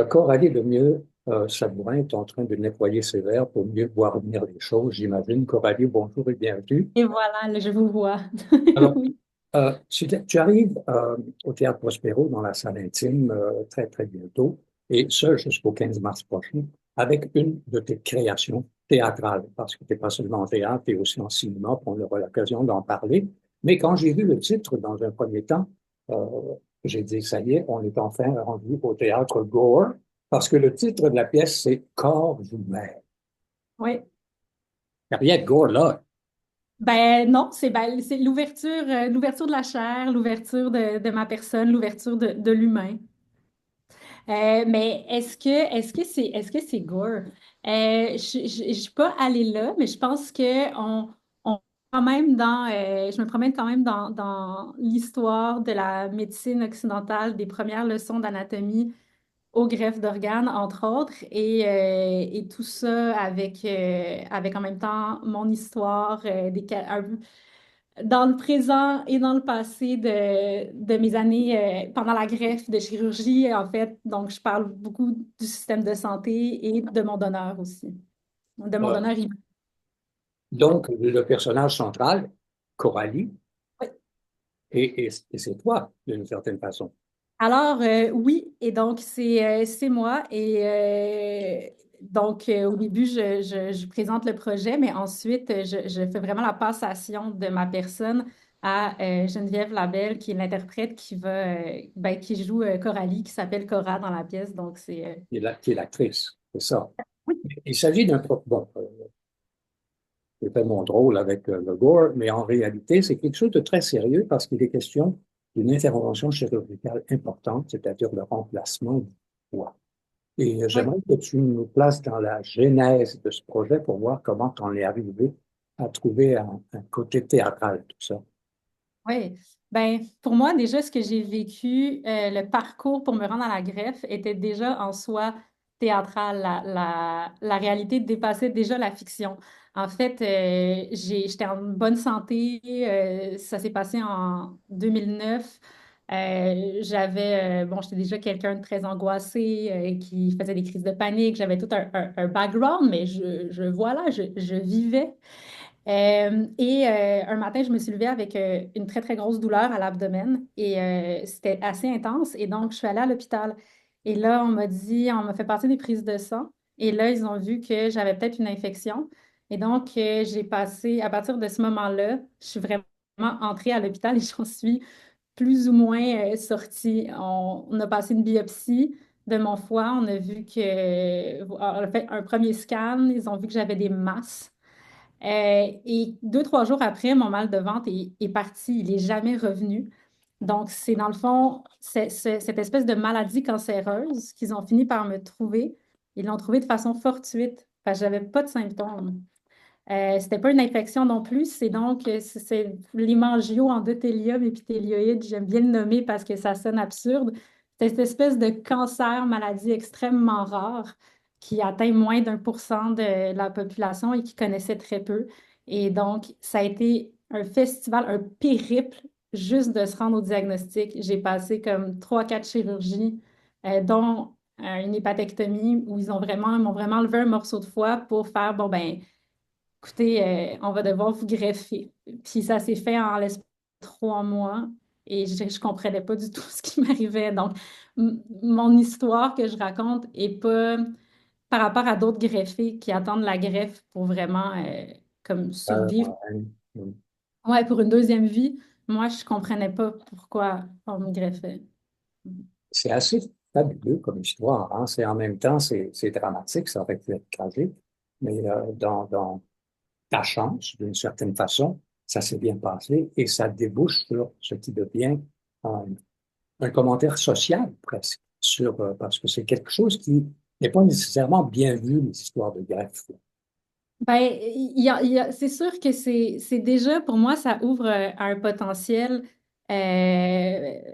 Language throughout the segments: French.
Coralie Sabourin est en train de nettoyer ses verres pour mieux voir venir les choses, j'imagine. Coralie, bonjour et bienvenue. Et voilà, là, je vous vois. Alors, Oui. tu arrives au Théâtre Prospero dans la salle intime très, très bientôt, et ce jusqu'au 15 mars prochain, avec une de tes créations théâtrales, parce que tu n'es pas seulement en théâtre, tu es aussi en cinéma, puis on aura l'occasion d'en parler. Mais quand j'ai vu le titre dans un premier temps, euh, j'ai dit, ça y est, on est enfin rendu au théâtre Gore, parce que le titre de la pièce, c'est Corps humain. Oui. Il n'y a rien de gore là. Ben non, c'est l'ouverture de la chair, l'ouverture de ma personne, l'ouverture de l'humain. Mais est-ce que c'est gore? Je suis pas allée là, mais je pense que on quand même je me promène quand même dans l'histoire de la médecine occidentale, des premières leçons d'anatomie au greffe d'organes, entre autres, et tout ça avec en même temps mon histoire, dans le présent et dans le passé de mes années pendant la greffe de chirurgie, en fait. Donc, je parle beaucoup du système de santé et de mon donneur aussi, de mon Euh, donneur humain. donc, le personnage central, Coralie, Oui. et c'est toi, d'une certaine façon. Alors, oui, et donc c'est moi. Et au début, je présente le projet, mais ensuite, je fais vraiment la passation de ma personne à Geneviève Labelle, qui est l'interprète qui joue Coralie, qui s'appelle Cora dans la pièce. Donc, Qui est l'actrice, c'est ça. oui. Il s'agit bon, j'ai fait mon drôle avec le gore, mais en réalité, c'est quelque chose de très sérieux parce qu'il est question d'une intervention chirurgicale importante, c'est-à-dire le remplacement du foie. Et Oui. j'aimerais que tu nous places dans la genèse de ce projet pour voir comment on est arrivé à trouver un côté théâtral, tout ça. Oui. Ben, pour moi, déjà, ce que j'ai vécu, le parcours pour me rendre à la greffe était déjà en soi théâtral. La réalité dépassait déjà la fiction. En fait, j'étais en bonne santé. Ça s'est passé en 2009. J'étais déjà quelqu'un de très angoissé, qui faisait des crises de panique. J'avais tout un background, mais voilà, je vivais. Un matin, je me suis levée avec une très, très grosse douleur à l'abdomen et c'était assez intense. Et donc, je suis allée à l'hôpital. Et là, on m'a fait passer des prises de sang. Et là, ils ont vu que j'avais peut-être une infection. Et donc, j'ai passé, à partir de ce moment-là, je suis vraiment entrée à l'hôpital et j'en suis plus ou moins sortie. On a passé une biopsie de mon foie. On a vu on a fait un premier scan. Ils ont vu que j'avais des masses. Et 2, 3 jours après, mon mal de ventre est parti. Il n'est jamais revenu. Donc, c'est dans le fond, cette espèce de maladie cancéreuse qu'ils ont fini par me trouver. Ils l'ont trouvé de façon fortuite, parce que j'avais pas de symptômes. C'était pas une infection non plus, c'est l'hémangio-endothélium épithélioïde. J'aime bien le nommer parce que ça sonne absurde. C'est cette espèce de cancer, maladie extrêmement rare qui atteint moins d'1% de la population et qui connaissait très peu. Et donc, ça a été un festival, un périple juste de se rendre au diagnostic. J'ai passé comme 3, 4 chirurgies, dont une hépatectomie où ils m'ont vraiment enlevé un morceau de foie pour faire, bon, ben, écoutez, on va devoir vous greffer. Puis ça s'est fait en l'espace de 3 mois et je comprenais pas du tout ce qui m'arrivait. Donc, mon histoire que je raconte est pas par rapport à d'autres greffés qui attendent la greffe pour vraiment comme survivre. Ouais. Ouais, pour une deuxième vie. Moi, je comprenais pas pourquoi on me greffait. C'est assez fabuleux comme histoire, hein. C'est en même temps, c'est dramatique, ça aurait pu être tragique, mais dans ta chance, d'une certaine façon, ça s'est bien passé et ça débouche sur ce qui devient un, un commentaire social presque, parce que c'est quelque chose qui n'est pas nécessairement bien vu, les histoires de greffe. Ben, c'est sûr que c'est déjà, pour moi, ça ouvre un potentiel. Je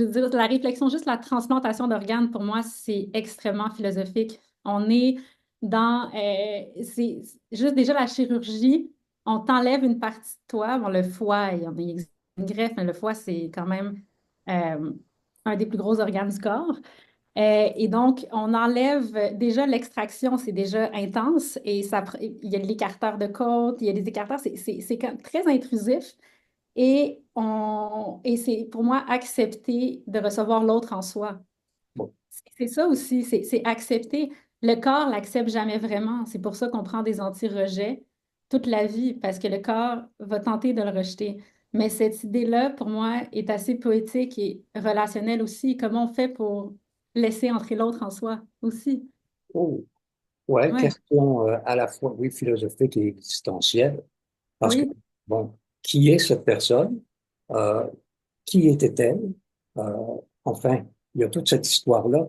veux dire, la réflexion, juste la transplantation d'organes, pour moi, c'est extrêmement philosophique. On est c'est juste déjà la chirurgie, on t'enlève une partie de toi. Bon, le foie, il existe une greffe, mais le foie, c'est quand même euh, un des plus gros organes du corps. Et donc, on enlève déjà l'extraction, c'est déjà intense et il y a de l'écarteur de côte, il y a des écarteurs, c'est quand même très intrusif et c'est pour moi accepter de recevoir l'autre en soi. Bon. C'est ça aussi, c'est accepter. Le corps l'accepte jamais vraiment. C'est pour ça qu'on prend des anti-rejets toute la vie, parce que le corps va tenter de le rejeter. Mais cette idée-là, pour moi, est assez poétique et relationnelle aussi. Comment on fait pour laisser entrer l'autre en soi aussi? Oh, ouais, Ouais, question à la fois, oui, philosophique et existentielle, parce que, oui. bon, qui est cette personne? Euh, qui était-elle? Euh, enfin, il y a toute cette histoire-là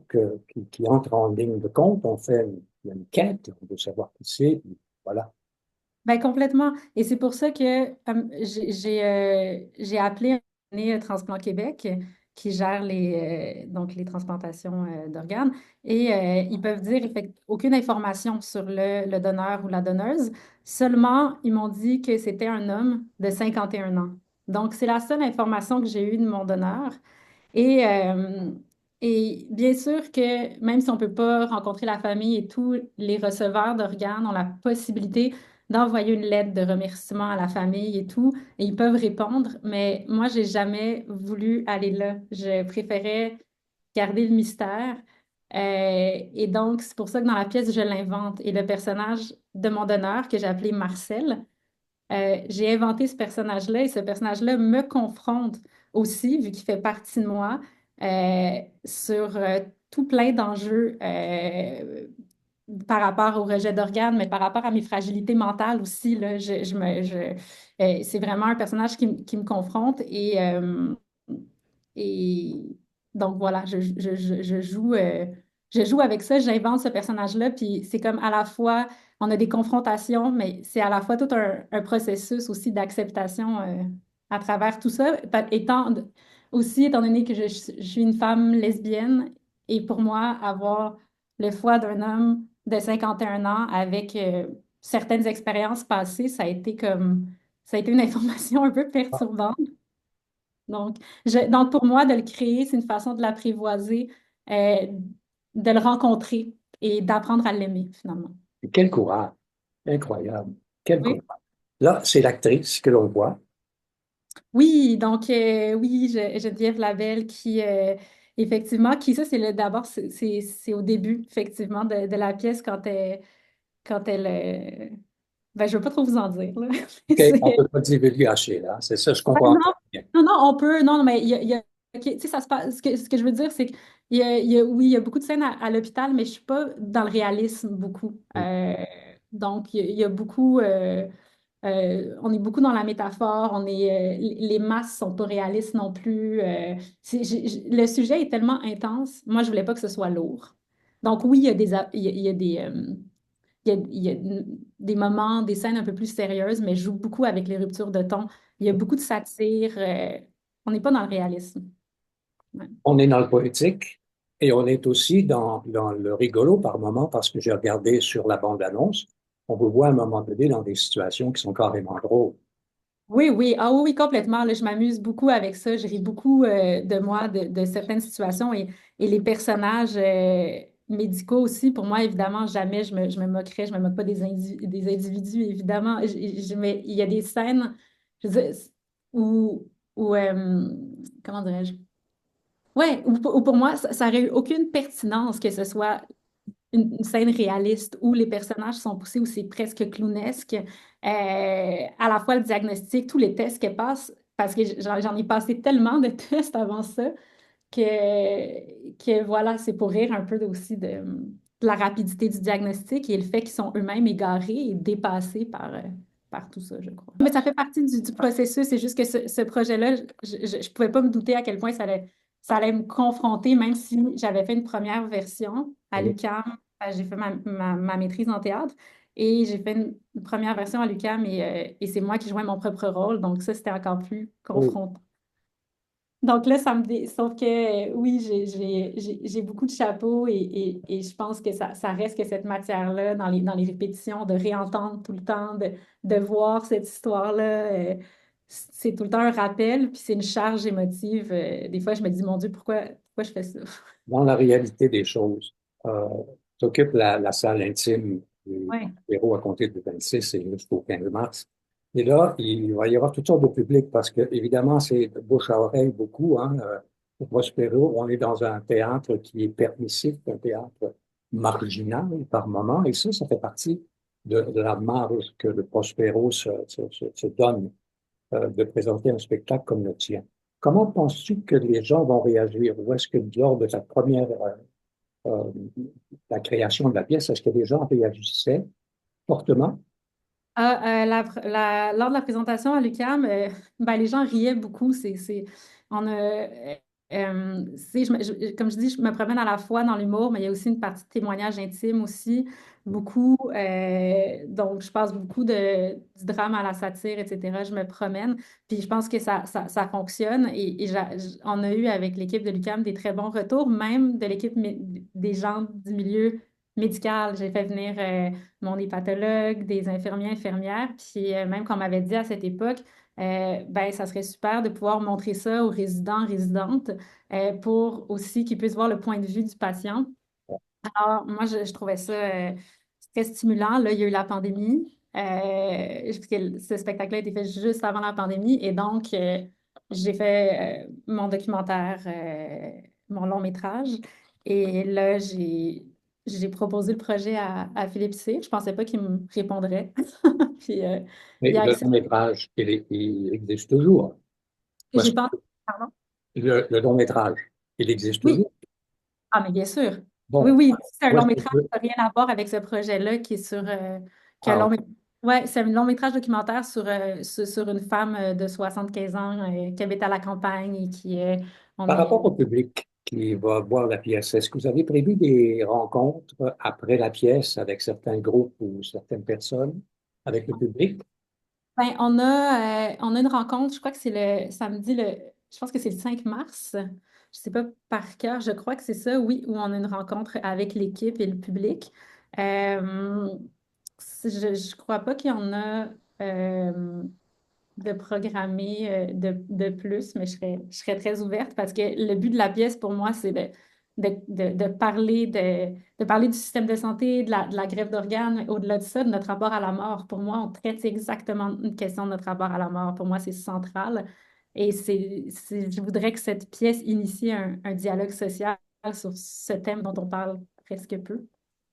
qui entre en ligne de compte. On fait une quête, on veut savoir qui c'est, puis voilà. Ben, complètement. Et c'est pour ça que j'ai appelé un donné Transplant Québec qui gère donc les transplantations d'organes. Et ils peuvent dire aucune information sur le donneur ou la donneuse. Seulement, ils m'ont dit que c'était un homme de 51 ans. Donc, c'est la seule information que j'ai eue de mon donneur. Et, euh, et bien sûr que même si on ne peut pas rencontrer la famille et tous les receveurs d'organes ont la possibilité d'envoyer une lettre de remerciement à la famille et tout, et ils peuvent répondre, mais moi, j'ai jamais voulu aller là. Je préférais garder le mystère. Et donc, c'est pour ça que dans la pièce, je l'invente. Et le personnage de mon donneur, que j'ai appelé Marcel, j'ai inventé ce personnage-là et ce personnage-là me confronte aussi, vu qu'il fait partie de moi, sur tout plein d'enjeux par rapport au rejet d'organes, mais par rapport à mes fragilités mentales aussi. Là, c'est vraiment un personnage qui me confronte et donc voilà, je joue avec ça, j'invente ce personnage-là, puis c'est comme à la fois on a des confrontations, mais c'est à la fois tout un processus aussi d'acceptation à travers tout ça. Étant donné que je suis une femme lesbienne, et pour moi, avoir le foie d'un homme de 51 ans avec certaines expériences passées, ça a été une information un peu perturbante. Donc pour moi, de le créer, c'est une façon de l'apprivoiser, euh, de le rencontrer et d'apprendre à l'aimer finalement. Et quel courage! Incroyable! Quel Oui. courage! Là, c'est l'actrice que l'on voit. Oui, donc oui, Geneviève Labelle effectivement, ça d'abord, c'est au début, effectivement, de la pièce quand elle ben, je veux pas trop vous en dire, là. OK, on ne C'est- peut pas divulgacher, là. C'est ça, je Ouais, comprends non, bien. non, non, on peut, non, mais ok, tu sais, ça se passe, ce que je veux dire, c'est oui, il y a beaucoup de scènes à l'hôpital, mais je suis pas dans le réalisme beaucoup. Donc, il y a beaucoup, on est beaucoup dans la métaphore, les masses sont pas réalistes non plus. Le sujet est tellement intense, moi, je voulais pas que ce soit lourd. Donc, oui, il y a des, il y a des moments, des scènes un peu plus sérieuses, mais je joue beaucoup avec les ruptures de ton. Il y a beaucoup de satire. On n'est pas dans le réalisme. Ouais. On est dans le poétique et on est aussi dans le rigolo par moment parce que j'ai regardé sur la bande-annonce. On vous voit à un moment donné dans des situations qui sont carrément drôles. Oui, oui, ah oui, oui, complètement. Là, je m'amuse beaucoup avec ça. Je ris beaucoup de moi, de certaines situations et les personnages médicaux aussi. Pour moi, évidemment, jamais je me moquerais, je me moque pas des individus, évidemment. Mais il y a des scènes, je veux dire, où, où comment dirais-je? Ouais, ou pour moi, ça n'aurait eu aucune pertinence que ce soit une scène réaliste où les personnages sont poussés, où c'est presque clownesque. À la fois le diagnostic, tous les tests qu'elle passe, parce que j'en ai passé tellement de tests avant ça que voilà, c'est pour rire un peu aussi de la rapidité du diagnostic et le fait qu'ils sont eux-mêmes égarés et dépassés par tout ça, je crois. Mais ça fait partie du processus. C'est juste que ce projet-là, je pouvais pas me douter à quel point ça allait me confronter, même si j'avais fait une première version à Oui. l'UQAM. J'ai fait ma maîtrise en théâtre et j'ai fait une première version à l'UQAM et c'est moi qui jouais mon propre rôle. Donc ça, c'était encore plus Oh, confrontant. Donc là, sauf que oui, j'ai beaucoup de chapeaux et je pense que ça reste que cette matière-là dans les répétitions, de réentendre tout le temps, de voir cette histoire-là. c'est tout le temps un rappel, puis c'est une charge émotive. Des fois, je me dis, mon Dieu, pourquoi je fais ça? Dans la réalité des choses, euh, tu occupes la salle intime du Ouais. bureau à compter du 26 et jusqu'au 15 mars. Et là, il va y avoir toutes sortes de publics parce que, évidemment, c'est de bouche à oreille beaucoup. Hein, au Prospero, on est dans un théâtre qui est permissif, un théâtre marginal par moment. Et ça fait partie de la marge que le Prospero se donne de présenter un spectacle comme le tien. Comment penses-tu que les gens vont réagir? Ou est-ce que lors de ta première euh, la création de la pièce, est-ce que les gens réagissaient fortement? Lors de la présentation à l'UQAM, ben, les gens riaient beaucoup. On a, comme je dis, je me promène à la fois dans l'humour, mais il y a aussi une partie de témoignage intime aussi, beaucoup. Donc, je passe beaucoup du drame à la satire, etc. Je me promène, puis je pense que ça fonctionne. On a eu avec l'équipe de l'UQAM des très bons retours, même de l'équipe des gens du milieu médical. J'ai fait venir mon hépatologue, des infirmiers, infirmières. Puis même qu'on m'avait dit à cette époque, ben, ça serait super de pouvoir montrer ça aux résidents, résidentes, pour aussi qu'ils puissent voir le point de vue du patient. Alors, moi, je trouvais ça très stimulant. Là, il y a eu la pandémie. Parce que ce spectacle-là a été fait juste avant la pandémie. Et donc, j'ai fait mon documentaire, mon long métrage. Et là, j'ai proposé le projet à Philippe C. Je pensais pas qu'il me répondrait. Puis, Mais il a le accepté. long-métrage, il existe toujours. Parce J'ai que pas. Pardon? le long-métrage, il existe Oui. toujours. Ah, mais bien sûr. Oui, Bon, oui, c'est un où long est-ce que métrage, ça n'a rien à voir avec ce projet-là qui est sur. Qui est un ah, long Ouais, c'est un long métrage documentaire sur une femme de 75 ans qui habite à la campagne et qui est. On par est. rapport au public qui va voir la pièce, est-ce que vous avez prévu des rencontres après la pièce avec certains groupes ou certaines personnes, avec le public? Ben, on a une rencontre, je crois que c'est le samedi, je pense que c'est le 5 mars. Je sais pas par cœur, je crois que c'est ça, oui, où on a une rencontre avec l'équipe et le public. Euh, je crois pas qu'il y en a. De programmer de plus, mais je serais très ouverte parce que le but de la pièce pour moi, c'est de parler du système de santé, de la greffe d'organes, au-delà de ça, de notre rapport à la mort. Pour moi, on traite exactement une question de notre rapport à la mort. Pour moi, c'est central. Et je voudrais que cette pièce initie un dialogue social sur ce thème dont on parle presque peu.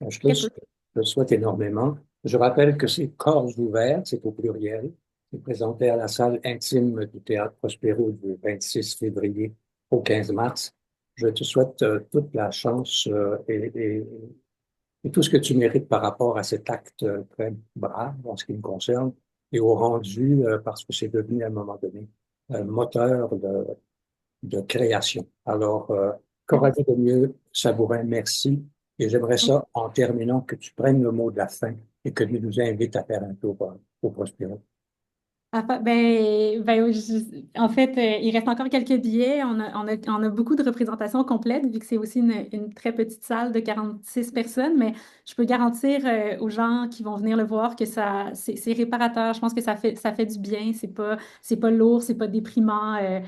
Je Très peu. le souhaite énormément. Je rappelle que c'est Corps ouverts, c'est au pluriel. C'est présenté à la salle intime du Théâtre Prospero du 26 février au 15 mars. Je te souhaite toute la chance et tout ce que tu mérites par rapport à cet acte très brave en ce qui me concerne et au rendu, parce que c'est devenu à un moment donné un moteur de création. Alors, Coralie Mieux, Sabourin, merci. Et j'aimerais ça, en terminant, que tu prennes le mot de la fin et que tu nous invites à faire un tour au Prospero. En fait, il reste encore quelques billets. On a beaucoup de représentations complètes, vu que c'est aussi une très petite salle de 46 personnes, mais je peux garantir aux gens qui vont venir le voir que c'est réparateur. Je pense que ça fait du bien. C'est pas lourd, c'est pas déprimant. Et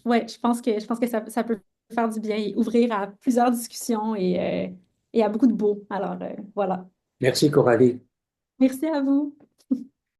ouais, je pense que ça peut faire du bien et ouvrir à plusieurs discussions et à beaucoup de beau. Alors, voilà. Merci, Coralie. Merci à vous.